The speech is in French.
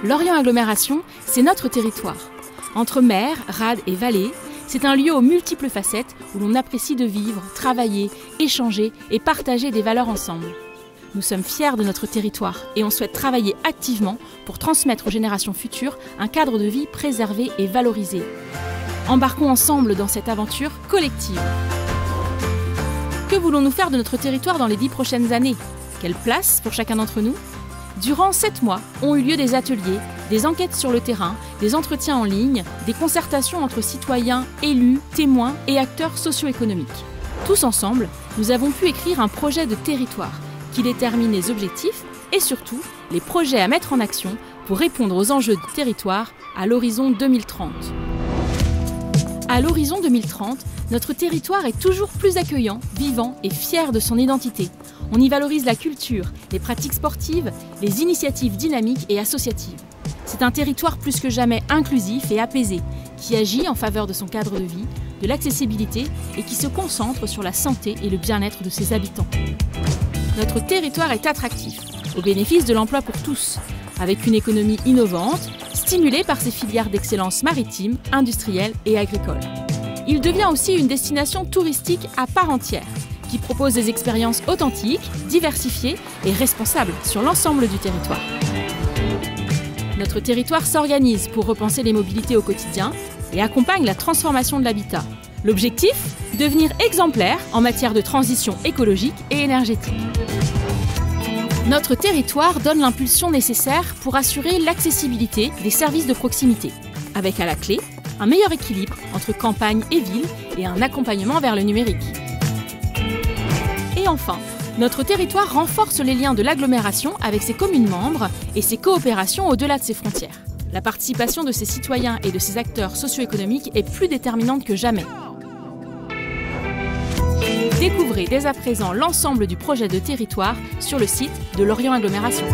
Lorient Agglomération, c'est notre territoire. Entre mer, rade et vallée, c'est un lieu aux multiples facettes où l'on apprécie de vivre, travailler, échanger et partager des valeurs ensemble. Nous sommes fiers de notre territoire et on souhaite travailler activement pour transmettre aux générations futures un cadre de vie préservé et valorisé. Embarquons ensemble dans cette aventure collective. Que voulons-nous faire de notre territoire dans les 10 prochaines années? Quelle place pour chacun d'entre nous? Durant 7 mois, ont eu lieu des ateliers, des enquêtes sur le terrain, des entretiens en ligne, des concertations entre citoyens, élus, témoins et acteurs socio-économiques. Tous ensemble, nous avons pu écrire un projet de territoire qui détermine les objectifs et surtout les projets à mettre en action pour répondre aux enjeux du territoire à l'horizon 2030. À l'horizon 2030, notre territoire est toujours plus accueillant, vivant et fier de son identité. On y valorise la culture, les pratiques sportives, les initiatives dynamiques et associatives. C'est un territoire plus que jamais inclusif et apaisé, qui agit en faveur de son cadre de vie, de l'accessibilité et qui se concentre sur la santé et le bien-être de ses habitants. Notre territoire est attractif, au bénéfice de l'emploi pour tous, avec une économie innovante, stimulée par ses filières d'excellence maritime, industrielle et agricole. Il devient aussi une destination touristique à part entière, qui propose des expériences authentiques, diversifiées et responsables sur l'ensemble du territoire. Notre territoire s'organise pour repenser les mobilités au quotidien et accompagne la transformation de l'habitat. L'objectif ? Devenir exemplaire en matière de transition écologique et énergétique. Notre territoire donne l'impulsion nécessaire pour assurer l'accessibilité des services de proximité, avec à la clé un meilleur équilibre entre campagne et ville et un accompagnement vers le numérique. Et enfin, notre territoire renforce les liens de l'agglomération avec ses communes membres et ses coopérations au-delà de ses frontières. La participation de ses citoyens et de ses acteurs socio-économiques est plus déterminante que jamais. Découvrez dès à présent l'ensemble du projet de territoire sur le site de Lorient Agglomération.